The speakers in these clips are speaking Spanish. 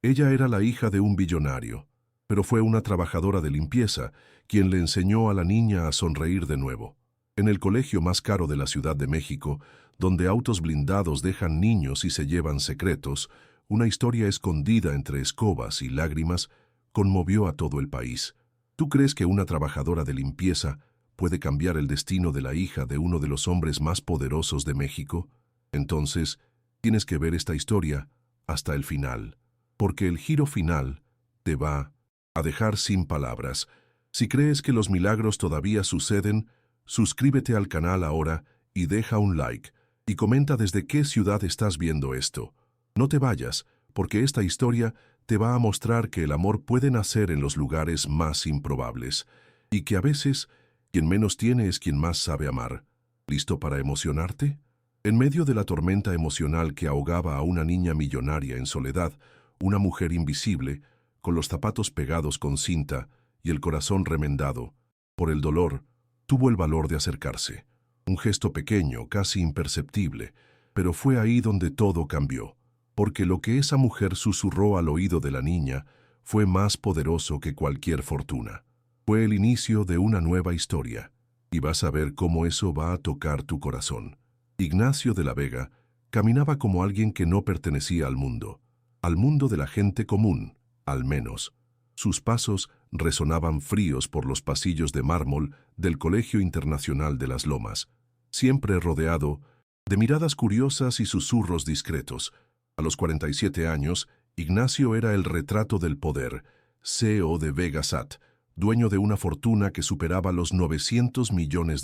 Ella era la hija de un billonario, pero fue una trabajadora de limpieza quien le enseñó a la niña a sonreír de nuevo. En el colegio más caro de la Ciudad de México, donde autos blindados dejan niños y se llevan secretos, una historia escondida entre escobas y lágrimas conmovió a todo el país. ¿Tú crees que una trabajadora de limpieza puede cambiar el destino de la hija de uno de los hombres más poderosos de México? Entonces, tienes que ver esta historia hasta el final, porque el giro final te va a dejar sin palabras. Si crees que los milagros todavía suceden, suscríbete al canal ahora y deja un like, y comenta desde qué ciudad estás viendo esto. No te vayas, porque esta historia te va a mostrar que el amor puede nacer en los lugares más improbables, y que a veces quien menos tiene es quien más sabe amar. ¿Listo para emocionarte? En medio de la tormenta emocional que ahogaba a una niña millonaria en soledad, una mujer invisible, con los zapatos pegados con cinta y el corazón remendado por el dolor, tuvo el valor de acercarse. Un gesto pequeño, casi imperceptible, pero fue ahí donde todo cambió, porque lo que esa mujer susurró al oído de la niña fue más poderoso que cualquier fortuna. Fue el inicio de una nueva historia, y vas a ver cómo eso va a tocar tu corazón. Ignacio de la Vega caminaba como alguien que no pertenecía al mundo de la gente común, al menos. Sus pasos resonaban fríos por los pasillos de mármol del Colegio Internacional de las Lomas, siempre rodeado de miradas curiosas y susurros discretos. A los 47 años, Ignacio era el retrato del poder, CEO de Vegasat, dueño de una fortuna que superaba los $900 millones,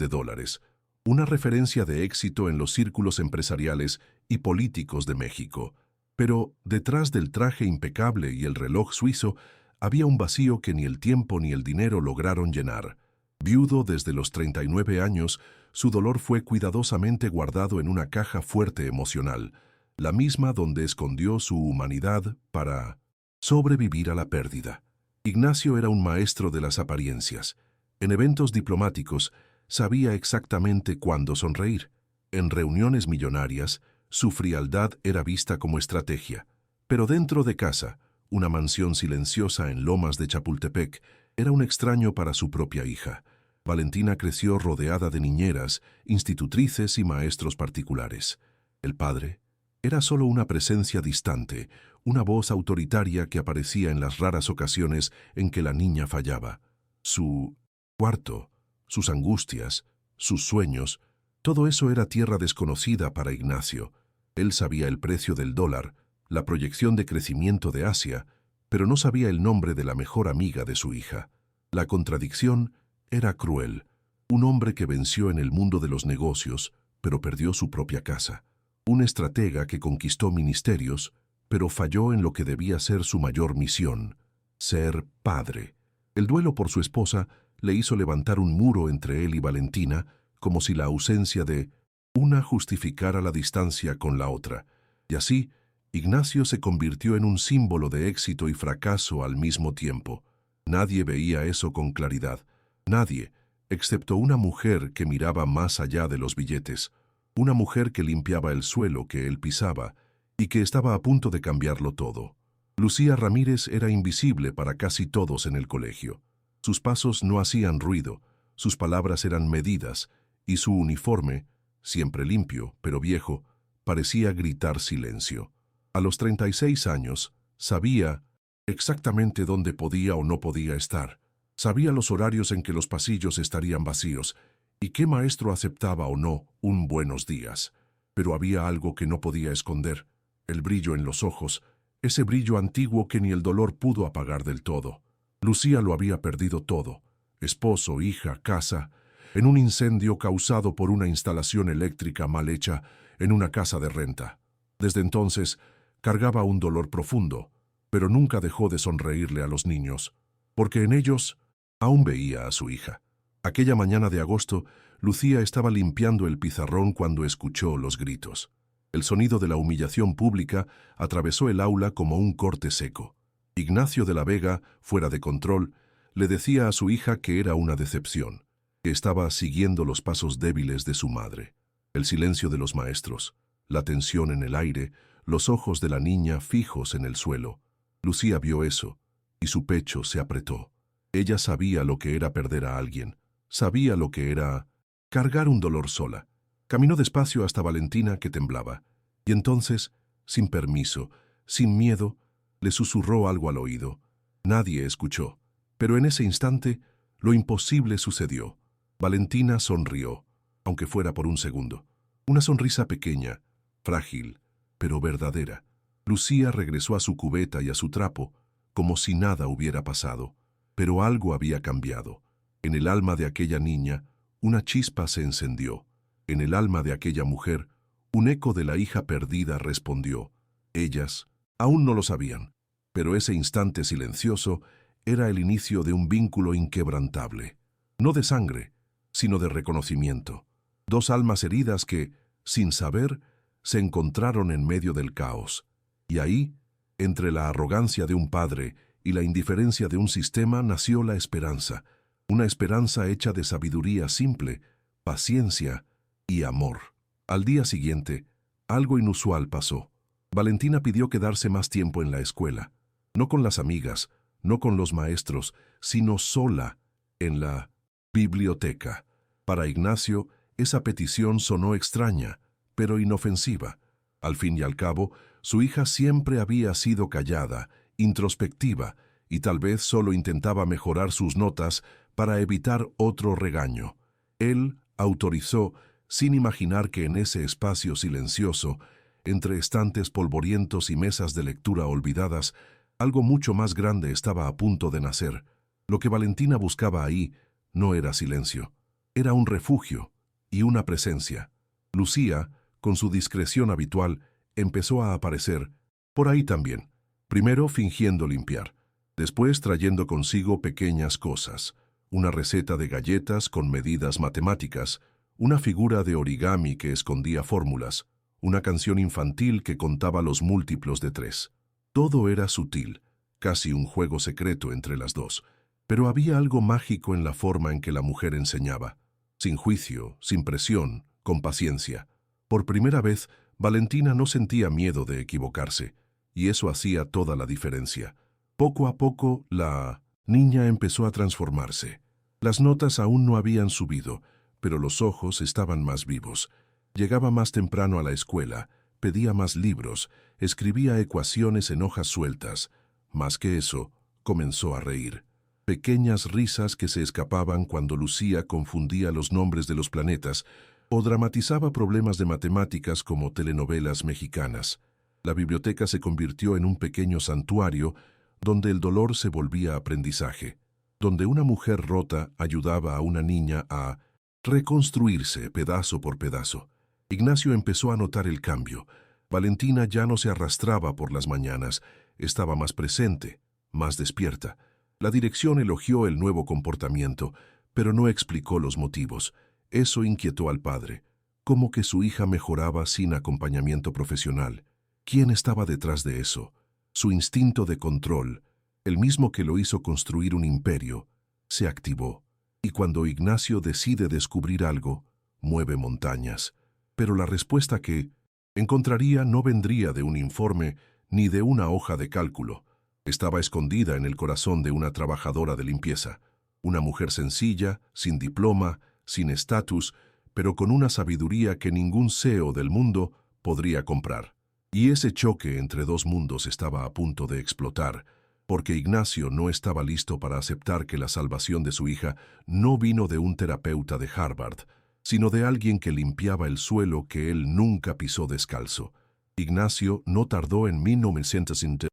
una referencia de éxito en los círculos empresariales y políticos de México. Pero detrás del traje impecable y el reloj suizo había un vacío que ni el tiempo ni el dinero lograron llenar. Viudo desde los 39 años, su dolor fue cuidadosamente guardado en una caja fuerte emocional, la misma donde escondió su humanidad para sobrevivir a la pérdida. Ignacio era un maestro de las apariencias. En eventos diplomáticos sabía exactamente cuándo sonreír. En reuniones millonarias, su frialdad era vista como estrategia. Pero dentro de casa, una mansión silenciosa en Lomas de Chapultepec, era un extraño para su propia hija. Valentina creció rodeada de niñeras, institutrices y maestros particulares. El padre era solo una presencia distante, una voz autoritaria que aparecía en las raras ocasiones en que la niña fallaba. Su cuarto, sus angustias, sus sueños, todo eso era tierra desconocida para Ignacio. Él sabía el precio del dólar, la proyección de crecimiento de Asia, pero no sabía el nombre de la mejor amiga de su hija. La contradicción era cruel. Un hombre que venció en el mundo de los negocios, pero perdió su propia casa. Un estratega que conquistó ministerios, pero falló en lo que debía ser su mayor misión, ser padre. El duelo por su esposa le hizo levantar un muro entre él y Valentina, como si la ausencia de una justificara la distancia con la otra. Y así, Ignacio se convirtió en un símbolo de éxito y fracaso al mismo tiempo. Nadie veía eso con claridad. Nadie, excepto una mujer que miraba más allá de los billetes. Una mujer que limpiaba el suelo que él pisaba y que estaba a punto de cambiarlo todo. Lucía Ramírez era invisible para casi todos en el colegio. Sus pasos no hacían ruido, sus palabras eran medidas, y su uniforme, siempre limpio, pero viejo, parecía gritar silencio. A los 36 años, sabía exactamente dónde podía o no podía estar. Sabía los horarios en que los pasillos estarían vacíos y qué maestro aceptaba o no un buenos días. Pero había algo que no podía esconder, el brillo en los ojos, ese brillo antiguo que ni el dolor pudo apagar del todo. Lucía lo había perdido todo, esposo, hija, casa, en un incendio causado por una instalación eléctrica mal hecha en una casa de renta. Desde entonces, cargaba un dolor profundo, pero nunca dejó de sonreírle a los niños, porque en ellos aún veía a su hija. Aquella mañana de agosto, Lucía estaba limpiando el pizarrón cuando escuchó los gritos. El sonido de la humillación pública atravesó el aula como un corte seco. Ignacio de la Vega, fuera de control, le decía a su hija que era una decepción, que estaba siguiendo los pasos débiles de su madre. El silencio de los maestros, la tensión en el aire, los ojos de la niña fijos en el suelo. Lucía vio eso, y su pecho se apretó. Ella sabía lo que era perder a alguien, sabía lo que era cargar un dolor sola. Caminó despacio hasta Valentina, que temblaba, y entonces, sin permiso, sin miedo, le susurró algo al oído. Nadie escuchó, pero en ese instante, lo imposible sucedió. Valentina sonrió, aunque fuera por un segundo. Una sonrisa pequeña, frágil, pero verdadera. Lucía regresó a su cubeta y a su trapo, como si nada hubiera pasado. Pero algo había cambiado. En el alma de aquella niña, una chispa se encendió. En el alma de aquella mujer, un eco de la hija perdida respondió. Ellas aún no lo sabían, pero ese instante silencioso era el inicio de un vínculo inquebrantable. No de sangre, sino de reconocimiento. Dos almas heridas que, sin saber, se encontraron en medio del caos. Y ahí, entre la arrogancia de un padre y la indiferencia de un sistema, nació la esperanza. Una esperanza hecha de sabiduría simple, paciencia y amor. Al día siguiente, algo inusual pasó. Valentina pidió quedarse más tiempo en la escuela, no con las amigas, no con los maestros, sino sola, en la biblioteca. Para Ignacio, esa petición sonó extraña, pero inofensiva. Al fin y al cabo, su hija siempre había sido callada, introspectiva, y tal vez solo intentaba mejorar sus notas para evitar otro regaño. Él autorizó, sin imaginar que en ese espacio silencioso, entre estantes polvorientos y mesas de lectura olvidadas, algo mucho más grande estaba a punto de nacer. Lo que Valentina buscaba ahí no era silencio, era un refugio y una presencia. Lucía, con su discreción habitual, empezó a aparecer por ahí también, primero fingiendo limpiar, después trayendo consigo pequeñas cosas, una receta de galletas con medidas matemáticas, una figura de origami que escondía fórmulas, una canción infantil que contaba los múltiplos de 3. Todo era sutil, casi un juego secreto entre las dos, pero había algo mágico en la forma en que la mujer enseñaba, sin juicio, sin presión, con paciencia. Por primera vez, Valentina no sentía miedo de equivocarse, y eso hacía toda la diferencia. Poco a poco, la niña empezó a transformarse. Las notas aún no habían subido, pero los ojos estaban más vivos. Llegaba más temprano a la escuela, pedía más libros, escribía ecuaciones en hojas sueltas. Más que eso, comenzó a reír. Pequeñas risas que se escapaban cuando Lucía confundía los nombres de los planetas o dramatizaba problemas de matemáticas como telenovelas mexicanas. La biblioteca se convirtió en un pequeño santuario donde el dolor se volvía aprendizaje, donde una mujer rota ayudaba a una niña a reconstruirse pedazo por pedazo. Ignacio empezó a notar el cambio. Valentina ya no se arrastraba por las mañanas, estaba más presente, más despierta. La dirección elogió el nuevo comportamiento, pero no explicó los motivos. Eso inquietó al padre. ¿Cómo que su hija mejoraba sin acompañamiento profesional? ¿Quién estaba detrás de eso? Su instinto de control, el mismo que lo hizo construir un imperio, se activó. Y cuando Ignacio decide descubrir algo, mueve montañas. Pero la respuesta que encontraría no vendría de un informe ni de una hoja de cálculo. Estaba escondida en el corazón de una trabajadora de limpieza, una mujer sencilla, sin diploma, sin estatus, pero con una sabiduría que ningún CEO del mundo podría comprar. Y ese choque entre dos mundos estaba a punto de explotar, porque Ignacio no estaba listo para aceptar que la salvación de su hija no vino de un terapeuta de Harvard, sino de alguien que limpiaba el suelo que él nunca pisó descalzo. Ignacio no tardó en 1900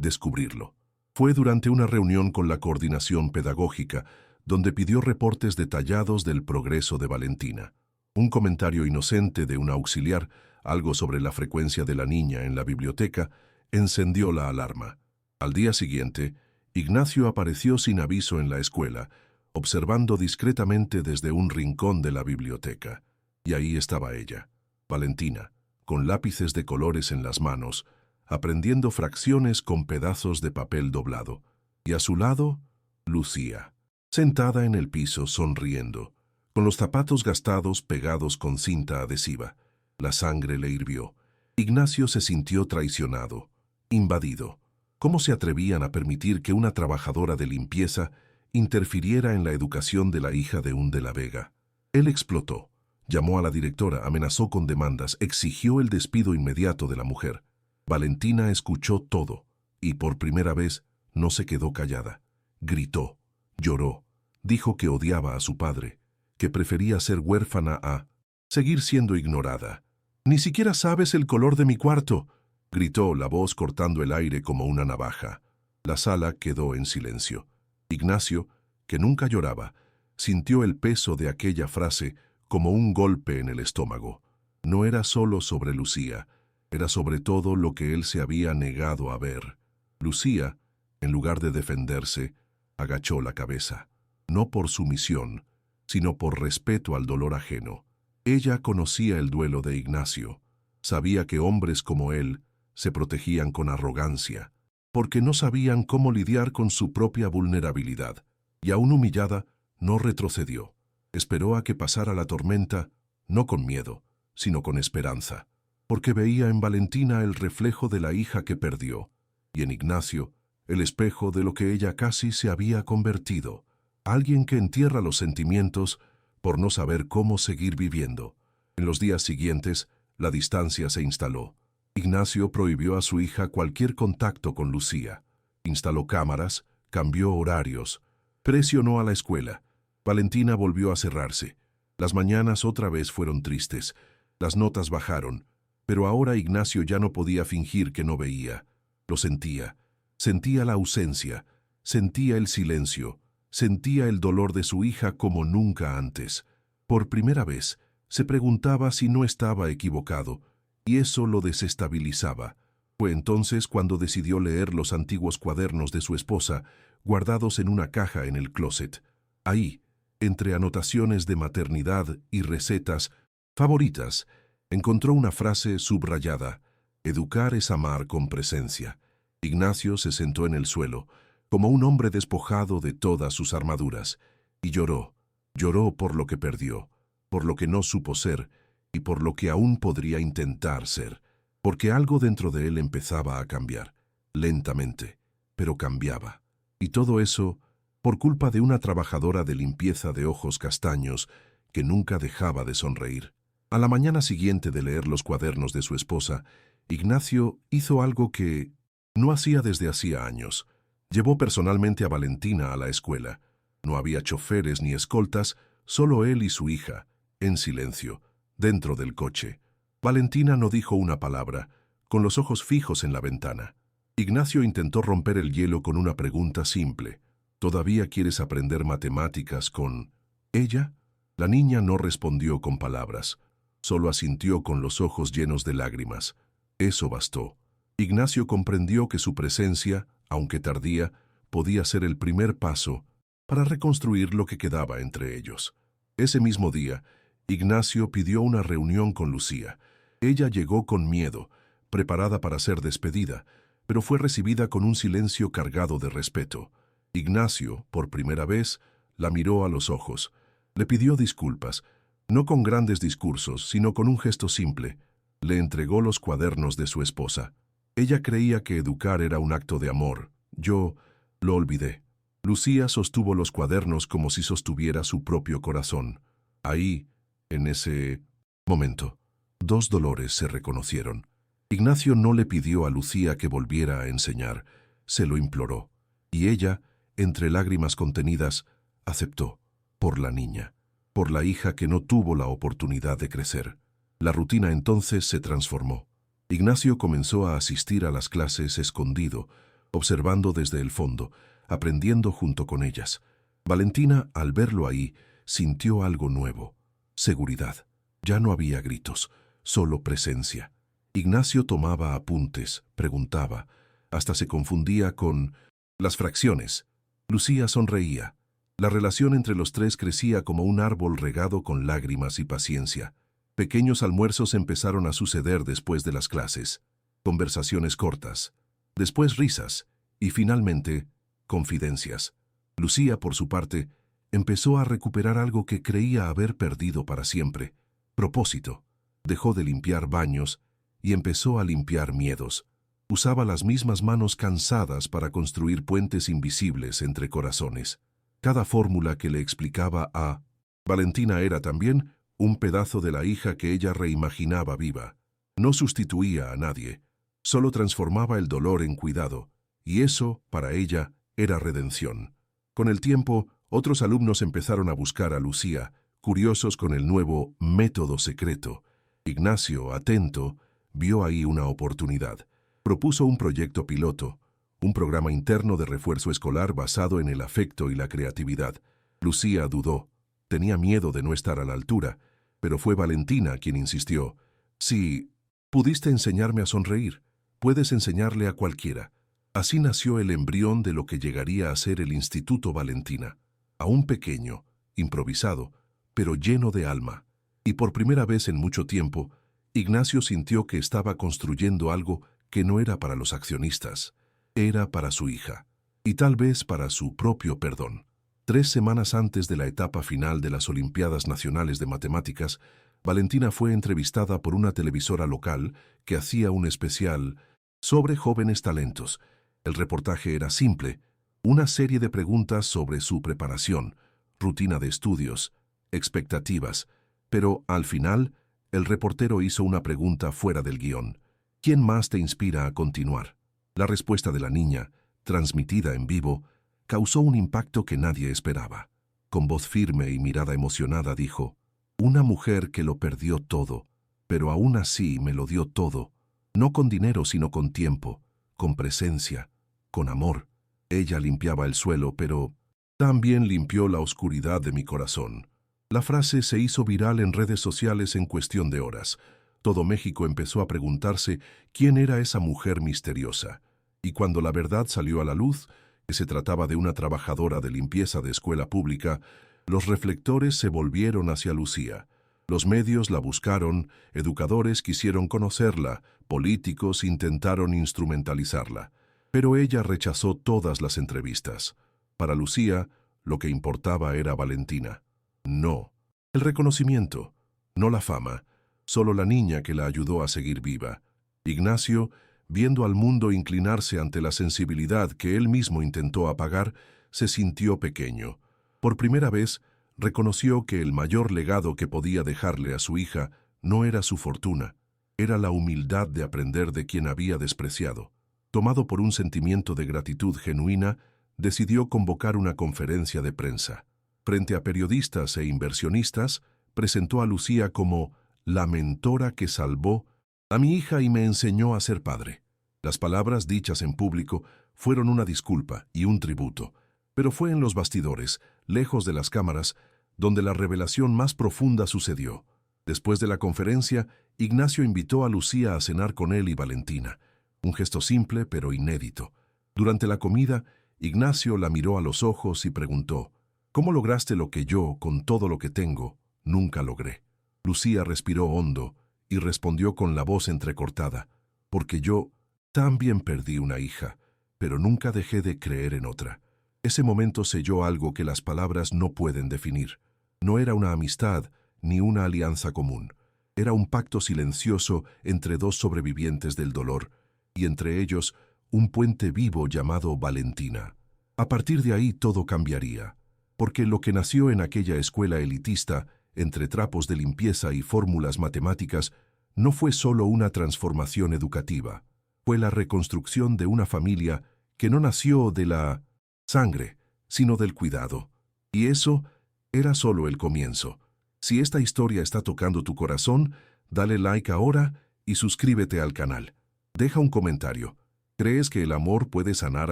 descubrirlo. Fue durante una reunión con la coordinación pedagógica, donde pidió reportes detallados del progreso de Valentina. Un comentario inocente de un auxiliar, algo sobre la frecuencia de la niña en la biblioteca, encendió la alarma. Al día siguiente, Ignacio apareció sin aviso en la escuela, observando discretamente desde un rincón de la biblioteca. Y ahí estaba ella, Valentina, con lápices de colores en las manos, aprendiendo fracciones con pedazos de papel doblado. Y a su lado, Lucía, sentada en el piso sonriendo, con los zapatos gastados pegados con cinta adhesiva. La sangre le hirvió. Ignacio se sintió traicionado, invadido. ¿Cómo se atrevían a permitir que una trabajadora de limpieza interfiriera en la educación de la hija de un de la Vega? Él explotó. Llamó a la directora, amenazó con demandas, exigió el despido inmediato de la mujer. Valentina escuchó todo y por primera vez no se quedó callada. Gritó, lloró, dijo que odiaba a su padre, que prefería ser huérfana a seguir siendo ignorada. «Ni siquiera sabes el color de mi cuarto», gritó, la voz cortando el aire como una navaja. La sala quedó en silencio. Ignacio, que nunca lloraba, sintió el peso de aquella frase como un golpe en el estómago. No era solo sobre Lucía, era sobre todo lo que él se había negado a ver. Lucía, en lugar de defenderse, agachó la cabeza, no por sumisión, sino por respeto al dolor ajeno. Ella conocía el duelo de Ignacio, sabía que hombres como él se protegían con arrogancia, porque no sabían cómo lidiar con su propia vulnerabilidad, y aún humillada, no retrocedió. Esperó a que pasara la tormenta, no con miedo, sino con esperanza, porque veía en Valentina el reflejo de la hija que perdió, y en Ignacio el espejo de lo que ella casi se había convertido, alguien que entierra los sentimientos por no saber cómo seguir viviendo. En los días siguientes, la distancia se instaló. Ignacio prohibió a su hija cualquier contacto con Lucía. Instaló cámaras, cambió horarios, presionó a la escuela. Valentina volvió a cerrarse. Las mañanas otra vez fueron tristes. Las notas bajaron, pero ahora Ignacio ya no podía fingir que no veía. Lo sentía. Sentía la ausencia, sentía el silencio, sentía el dolor de su hija como nunca antes. Por primera vez, se preguntaba si no estaba equivocado, y eso lo desestabilizaba. Fue entonces cuando decidió leer los antiguos cuadernos de su esposa, guardados en una caja en el closet. Ahí, entre anotaciones de maternidad y recetas favoritas, encontró una frase subrayada: «Educar es amar con presencia». Ignacio se sentó en el suelo, como un hombre despojado de todas sus armaduras, y lloró. Lloró por lo que perdió, por lo que no supo ser, y por lo que aún podría intentar ser, porque algo dentro de él empezaba a cambiar, lentamente, pero cambiaba. Y todo eso por culpa de una trabajadora de limpieza de ojos castaños que nunca dejaba de sonreír. A la mañana siguiente de leer los cuadernos de su esposa, Ignacio hizo algo que no hacía desde hacía años. Llevó personalmente a Valentina a la escuela. No había choferes ni escoltas, solo él y su hija, en silencio, dentro del coche. Valentina no dijo una palabra, con los ojos fijos en la ventana. Ignacio intentó romper el hielo con una pregunta simple. ¿Todavía quieres aprender matemáticas con ella? La niña no respondió con palabras, solo asintió con los ojos llenos de lágrimas. Eso bastó. Ignacio comprendió que su presencia, aunque tardía, podía ser el primer paso para reconstruir lo que quedaba entre ellos. Ese mismo día, Ignacio pidió una reunión con Lucía. Ella llegó con miedo, preparada para ser despedida, pero fue recibida con un silencio cargado de respeto. Ignacio, por primera vez, la miró a los ojos. Le pidió disculpas, no con grandes discursos, sino con un gesto simple. Le entregó los cuadernos de su esposa. Ella creía que educar era un acto de amor. Yo lo olvidé. Lucía sostuvo los cuadernos como si sostuviera su propio corazón. Ahí, en ese momento, dos dolores se reconocieron. Ignacio no le pidió a Lucía que volviera a enseñar, se lo imploró. Y ella, entre lágrimas contenidas, aceptó, por la niña, por la hija que no tuvo la oportunidad de crecer. La rutina entonces se transformó. Ignacio comenzó a asistir a las clases escondido, observando desde el fondo, aprendiendo junto con ellas. Valentina, al verlo ahí, sintió algo nuevo: seguridad. Ya no había gritos, solo presencia. Ignacio tomaba apuntes, preguntaba, hasta se confundía con las fracciones. Lucía sonreía. La relación entre los tres crecía como un árbol regado con lágrimas y paciencia. Pequeños almuerzos empezaron a suceder después de las clases, conversaciones cortas, después risas y finalmente confidencias. Lucía, por su parte, empezó a recuperar algo que creía haber perdido para siempre: propósito. Dejó de limpiar baños y empezó a limpiar miedos. Usaba las mismas manos cansadas para construir puentes invisibles entre corazones. Cada fórmula que le explicaba a Valentina era también un pedazo de la hija que ella reimaginaba viva. No sustituía a nadie, solo transformaba el dolor en cuidado, y eso, para ella, era redención. Con el tiempo, otros alumnos empezaron a buscar a Lucía, curiosos con el nuevo método secreto. Ignacio, atento, vio ahí una oportunidad. Propuso un proyecto piloto, un programa interno de refuerzo escolar basado en el afecto y la creatividad. Lucía dudó, tenía miedo de no estar a la altura, pero fue Valentina quien insistió. Si pudiste enseñarme a sonreír, puedes enseñarle a cualquiera. Así nació el embrión de lo que llegaría a ser el Instituto Valentina, aún pequeño, improvisado, pero lleno de alma. Y por primera vez en mucho tiempo, Ignacio sintió que estaba construyendo algo que no era para los accionistas, era para su hija, y tal vez para su propio perdón. 3 semanas antes de la etapa final de las Olimpiadas Nacionales de Matemáticas, Valentina fue entrevistada por una televisora local que hacía un especial sobre jóvenes talentos. El reportaje era simple, una serie de preguntas sobre su preparación, rutina de estudios, expectativas, pero al final, el reportero hizo una pregunta fuera del guión. ¿Quién más te inspira a continuar? La respuesta de la niña, transmitida en vivo, causó un impacto que nadie esperaba. Con voz firme y mirada emocionada dijo, una mujer que lo perdió todo, pero aún así me lo dio todo, no con dinero sino con tiempo, con presencia, con amor. Ella limpiaba el suelo, pero también limpió la oscuridad de mi corazón. La frase se hizo viral en redes sociales en cuestión de horas. Todo México empezó a preguntarse quién era esa mujer misteriosa. Y cuando la verdad salió a la luz, que se trataba de una trabajadora de limpieza de escuela pública, los reflectores se volvieron hacia Lucía. Los medios la buscaron, educadores quisieron conocerla, políticos intentaron instrumentalizarla. Pero ella rechazó todas las entrevistas. Para Lucía, lo que importaba era Valentina. No, el reconocimiento, no la fama, solo la niña que la ayudó a seguir viva. Ignacio, viendo al mundo inclinarse ante la sensibilidad que él mismo intentó apagar, se sintió pequeño. Por primera vez, reconoció que el mayor legado que podía dejarle a su hija no era su fortuna, era la humildad de aprender de quien había despreciado. Tomado por un sentimiento de gratitud genuina, decidió convocar una conferencia de prensa. Frente a periodistas e inversionistas, presentó a Lucía como la mentora que salvó a mi hija y me enseñó a ser padre. Las palabras dichas en público fueron una disculpa y un tributo, pero fue en los bastidores, lejos de las cámaras, donde la revelación más profunda sucedió. Después de la conferencia, Ignacio invitó a Lucía a cenar con él y Valentina, un gesto simple pero inédito. Durante la comida, Ignacio la miró a los ojos y preguntó, ¿cómo lograste lo que yo, con todo lo que tengo, nunca logré? Lucía respiró hondo y respondió con la voz entrecortada, porque yo también perdí una hija, pero nunca dejé de creer en otra. Ese momento selló algo que las palabras no pueden definir. No era una amistad ni una alianza común. Era un pacto silencioso entre dos sobrevivientes del dolor, y entre ellos un puente vivo llamado Valentina. A partir de ahí todo cambiaría, porque lo que nació en aquella escuela elitista, entre trapos de limpieza y fórmulas matemáticas, no fue solo una transformación educativa, fue la reconstrucción de una familia que no nació de la sangre, sino del cuidado. Y eso era solo el comienzo. Si esta historia está tocando tu corazón, dale like ahora y suscríbete al canal. Deja un comentario. ¿Crees que el amor puede sanar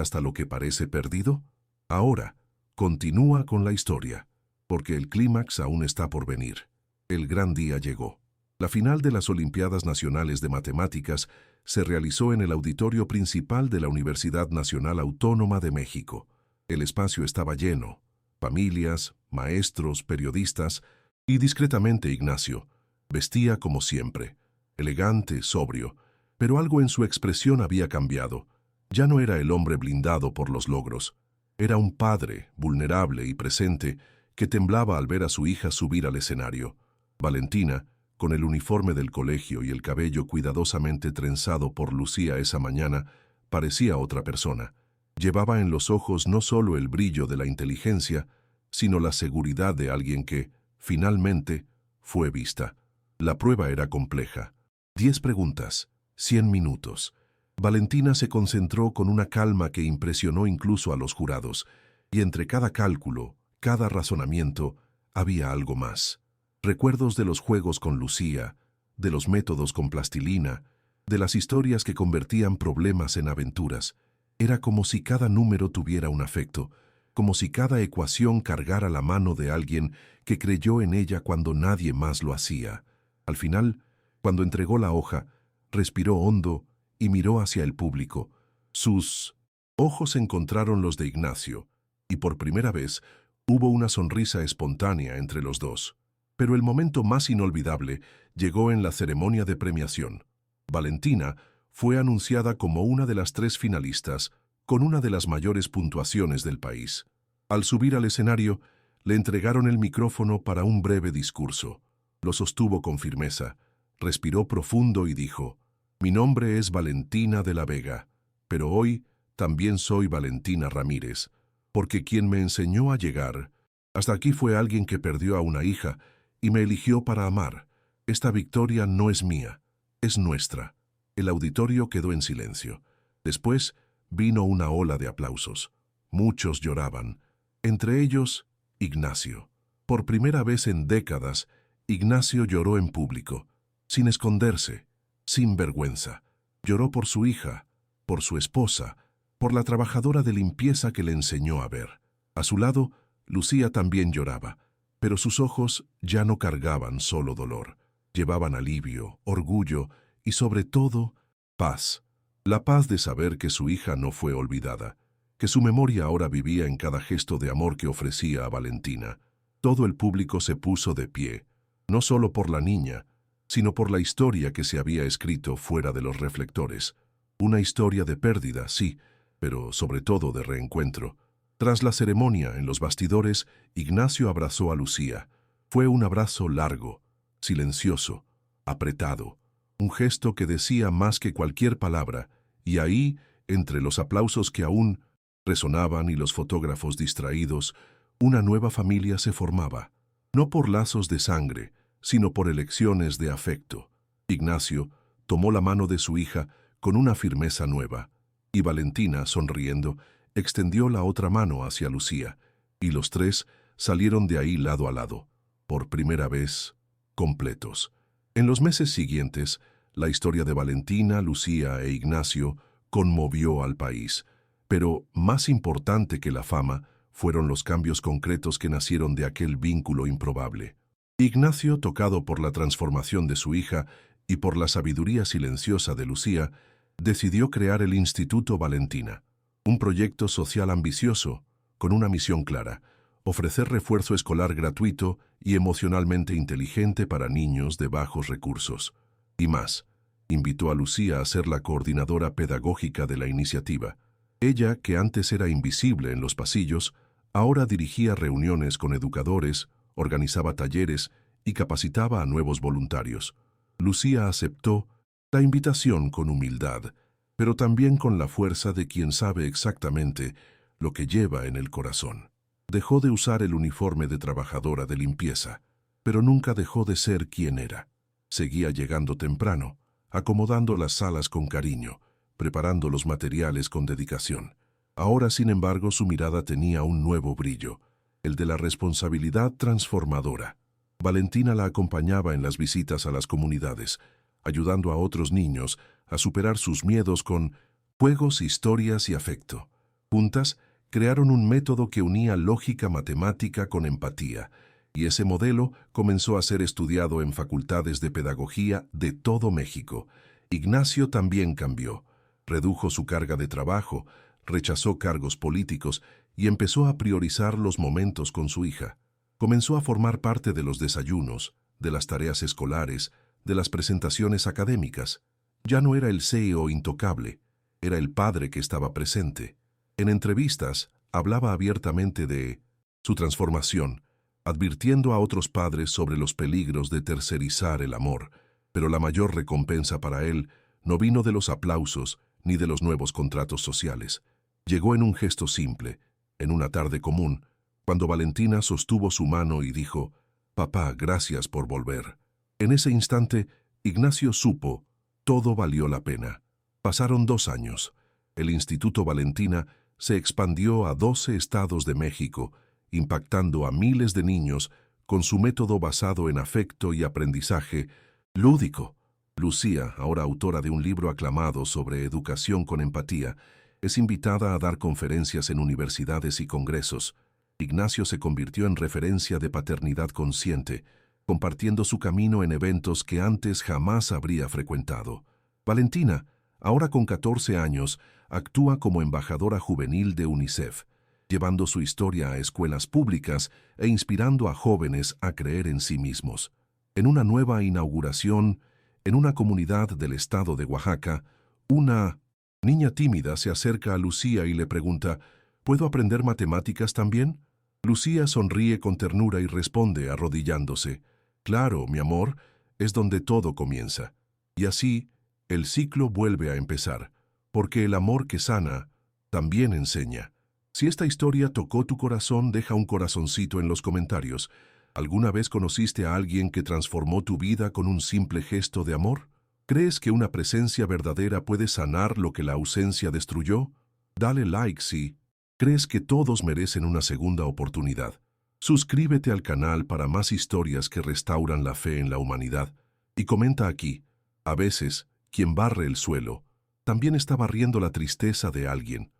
hasta lo que parece perdido? Ahora, continúa con la historia, porque el clímax aún está por venir. El gran día llegó. La final de las Olimpiadas Nacionales de Matemáticas se realizó en el auditorio principal de la Universidad Nacional Autónoma de México. El espacio estaba lleno. Familias, maestros, periodistas y discretamente Ignacio. Vestía como siempre, elegante, sobrio, pero algo en su expresión había cambiado. Ya no era el hombre blindado por los logros. Era un padre, vulnerable y presente, que temblaba al ver a su hija subir al escenario. Valentina, Con el uniforme del colegio y el cabello cuidadosamente trenzado por Lucía esa mañana, parecía otra persona. Llevaba en los ojos no solo el brillo de la inteligencia, sino la seguridad de alguien que, finalmente, fue vista. La prueba era compleja. 10 preguntas, 100 minutos. Valentina se concentró con una calma que impresionó incluso a los jurados, y entre cada cálculo, cada razonamiento, había algo más. Recuerdos de los juegos con Lucía, de los métodos con plastilina, de las historias que convertían problemas en aventuras. Era como si cada número tuviera un afecto, como si cada ecuación cargara la mano de alguien que creyó en ella cuando nadie más lo hacía. Al final, cuando entregó la hoja, respiró hondo y miró hacia el público. Sus ojos encontraron los de Ignacio, y por primera vez hubo una sonrisa espontánea entre los dos. Pero el momento más inolvidable llegó en la ceremonia de premiación. Valentina fue anunciada como una de las 3 finalistas, con una de las mayores puntuaciones del país. Al subir al escenario, le entregaron el micrófono para un breve discurso. Lo sostuvo con firmeza, respiró profundo y dijo: «Mi nombre es Valentina de la Vega, pero hoy también soy Valentina Ramírez, porque quien me enseñó a llegar hasta aquí fue alguien que perdió a una hija y me eligió para amar. Esta victoria no es mía, es nuestra». El auditorio quedó en silencio. Después vino una ola de aplausos. Muchos lloraban, entre ellos Ignacio. Por primera vez en décadas, Ignacio lloró en público, sin esconderse, sin vergüenza. Lloró por su hija, por su esposa, por la trabajadora de limpieza que le enseñó a ver. A su lado, Lucía también lloraba, pero sus ojos ya no cargaban solo dolor. Llevaban alivio, orgullo y, sobre todo, paz. La paz de saber que su hija no fue olvidada, que su memoria ahora vivía en cada gesto de amor que ofrecía a Valentina. Todo el público se puso de pie, no solo por la niña, sino por la historia que se había escrito fuera de los reflectores. Una historia de pérdida, sí, pero sobre todo de reencuentro. Tras la ceremonia, en los bastidores, Ignacio abrazó a Lucía. Fue un abrazo largo, silencioso, apretado, un gesto que decía más que cualquier palabra, y ahí, entre los aplausos que aún resonaban y los fotógrafos distraídos, una nueva familia se formaba, no por lazos de sangre, sino por elecciones de afecto. Ignacio tomó la mano de su hija con una firmeza nueva, y Valentina, sonriendo, extendió la otra mano hacia Lucía, y los 3 salieron de ahí lado a lado, por primera vez, completos. En los meses siguientes, la historia de Valentina, Lucía e Ignacio conmovió al país, pero más importante que la fama fueron los cambios concretos que nacieron de aquel vínculo improbable. Ignacio, tocado por la transformación de su hija y por la sabiduría silenciosa de Lucía, decidió crear el Instituto Valentina, un proyecto social ambicioso, con una misión clara: ofrecer refuerzo escolar gratuito y emocionalmente inteligente para niños de bajos recursos. Y más, invitó a Lucía a ser la coordinadora pedagógica de la iniciativa. Ella, que antes era invisible en los pasillos, ahora dirigía reuniones con educadores, organizaba talleres y capacitaba a nuevos voluntarios. Lucía aceptó la invitación con humildad, pero también con la fuerza de quien sabe exactamente lo que lleva en el corazón. Dejó de usar el uniforme de trabajadora de limpieza, pero nunca dejó de ser quien era. Seguía llegando temprano, acomodando las salas con cariño, preparando los materiales con dedicación. Ahora, sin embargo, su mirada tenía un nuevo brillo, el de la responsabilidad transformadora. Valentina la acompañaba en las visitas a las comunidades, ayudando a otros niños a superar sus miedos con juegos, historias y afecto. Juntas, crearon un método que unía lógica matemática con empatía, y ese modelo comenzó a ser estudiado en facultades de pedagogía de todo México. Ignacio también cambió, redujo su carga de trabajo, rechazó cargos políticos y empezó a priorizar los momentos con su hija. Comenzó a formar parte de los desayunos, de las tareas escolares, de las presentaciones académicas. Ya no era el CEO intocable, era el padre que estaba presente. En entrevistas, hablaba abiertamente de su transformación, advirtiendo a otros padres sobre los peligros de tercerizar el amor, pero la mayor recompensa para él no vino de los aplausos ni de los nuevos contratos sociales. Llegó en un gesto simple, en una tarde común, cuando Valentina sostuvo su mano y dijo: «Papá, gracias por volver». En ese instante, Ignacio supo, todo valió la pena. Pasaron 2 años. El Instituto Valentina se expandió a 12 estados de México, impactando a miles de niños con su método basado en afecto y aprendizaje lúdico. Lucía, ahora autora de un libro aclamado sobre educación con empatía, es invitada a dar conferencias en universidades y congresos. Ignacio se convirtió en referencia de paternidad consciente, compartiendo su camino en eventos que antes jamás habría frecuentado. Valentina, ahora con 14 años, actúa como embajadora juvenil de UNICEF, llevando su historia a escuelas públicas e inspirando a jóvenes a creer en sí mismos. En una nueva inauguración, en una comunidad del estado de Oaxaca, una niña tímida se acerca a Lucía y le pregunta: «¿Puedo aprender matemáticas también?». Lucía sonríe con ternura y responde arrodillándose: «Claro, mi amor, es donde todo comienza». Y así, el ciclo vuelve a empezar, porque el amor que sana también enseña. Si esta historia tocó tu corazón, deja un corazoncito en los comentarios. ¿Alguna vez conociste a alguien que transformó tu vida con un simple gesto de amor? ¿Crees que una presencia verdadera puede sanar lo que la ausencia destruyó? Dale like si crees que todos merecen una segunda oportunidad. Suscríbete al canal para más historias que restauran la fe en la humanidad. Y comenta aquí: a veces, quien barre el suelo, también está barriendo la tristeza de alguien.